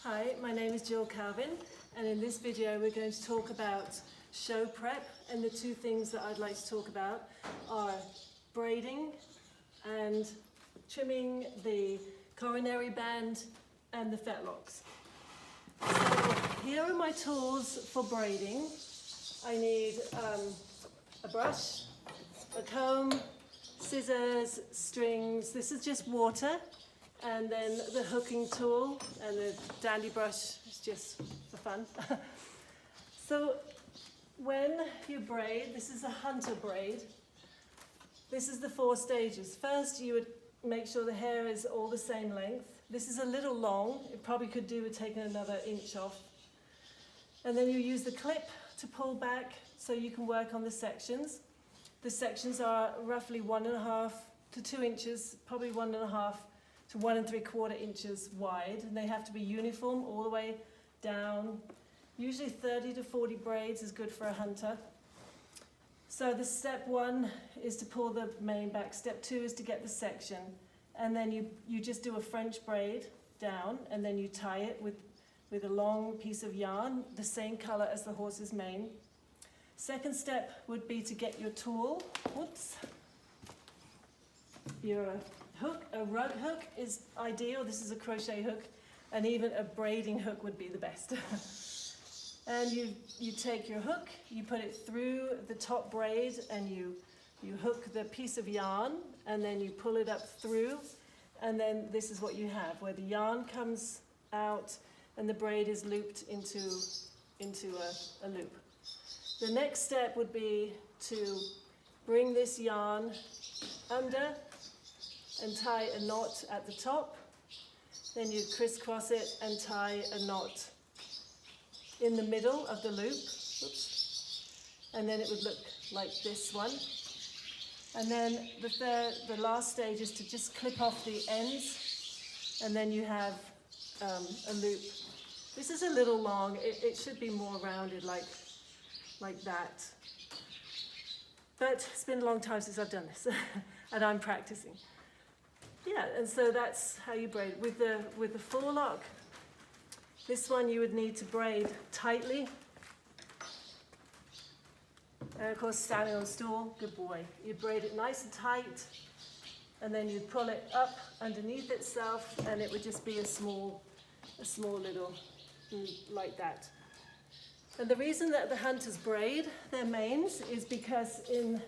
Hi, my name is Jill Calvin, and in this video we're going to talk about show prep, and the two things that I'd like to talk about are braiding and trimming the coronary band and the fetlocks. So here are my tools for braiding. I need a brush, a comb, scissors, strings. This is just water. And then the hooking tool and the dandy brush is just for fun. So when you braid, this is a hunter braid. This is the 4 stages. First, you would make sure the hair is all the same length. This is a little long. It probably could do with taking another inch off. And then you use the clip to pull back so you can work on the sections. The sections are roughly 1.5 to 2 inches, probably 1.5 to 1 3/4 inches wide, and they have to be uniform all the way down. Usually 30 to 40 braids is good for a hunter. So the step 1 is to pull the mane back. Step 2 is to get the section, and then you just do a French braid down, and then you tie it with a long piece of yarn, the same color as the horse's mane. Second step would be to get your tool. Your hook, a rug hook is ideal. This is a crochet hook, and even a braiding hook would be the best. And you take your hook, you put it through the top braid, and you hook the piece of yarn, and then you pull it up through, and then this is what you have, where the yarn comes out and the braid is looped into a loop. The next step would be to bring this yarn under and tie a knot at the top. Then you crisscross it and tie a knot in the middle of the loop. And then it would look like this one. And then the last stage is to just clip off the ends, and then you have a loop. This is a little long. It should be more rounded like that. But it's been a long time since I've done this, and I'm practicing. Yeah, and so that's how you braid. With the forelock, this one you would need to braid tightly. And of course, standing on a stool, good boy. You braid it nice and tight, and then you pull it up underneath itself, and it would just be a small little, like that. And the reason that the hunters braid their manes is because in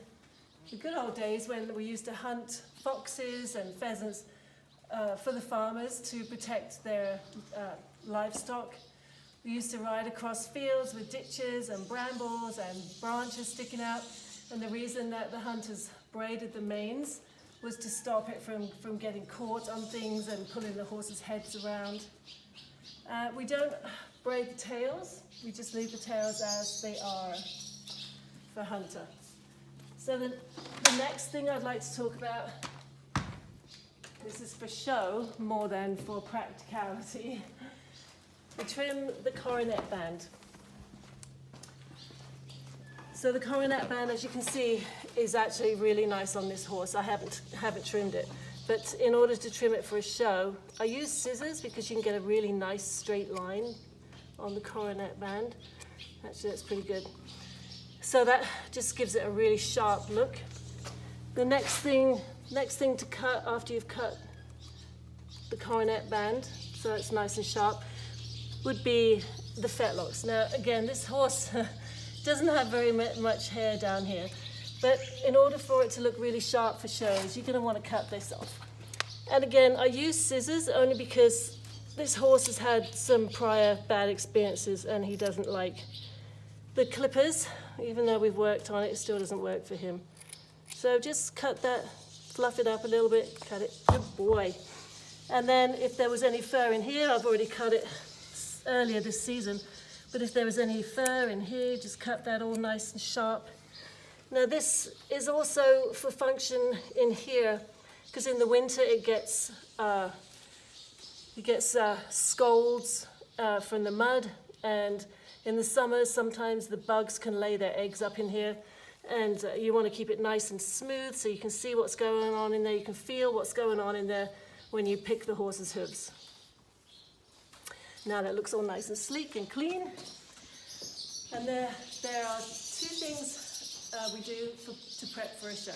the good old days when we used to hunt foxes and pheasants for the farmers to protect their livestock, we used to ride across fields with ditches and brambles and branches sticking out. And the reason that the hunters braided the manes was to stop it from getting caught on things and pulling the horses' heads around. We don't braid the tails, we just leave the tails as they are for hunter. So the next thing I'd like to talk about, this is for show more than for practicality. We trim the coronet band. So the coronet band, as you can see, is actually really nice on this horse. I haven't trimmed it. But in order to trim it for a show, I use scissors because you can get a really nice straight line on the coronet band. Actually, that's pretty good. So that just gives it a really sharp look. The next thing to cut after you've cut the coronet band, so it's nice and sharp, would be the fetlocks. Now, again, this horse doesn't have very much hair down here, but in order for it to look really sharp for shows, you're going to want to cut this off. And again, I use scissors only because this horse has had some prior bad experiences and he doesn't like the clippers. Even though we've worked on it, it still doesn't work for him. So just cut that, fluff it up a little bit, cut it, good boy. And then if there was any fur in here, I've already cut it earlier this season, but if there was any fur in here, just cut that all nice and sharp. Now this is also for function in here, because in the winter it gets scolds from the mud, and in the summer sometimes the bugs can lay their eggs up in here, and you want to keep it nice and smooth so you can see what's going on in there, you can feel what's going on in there when you pick the horse's hooves. Now that it looks all nice and sleek and clean. And there are two things we do to prep for a show.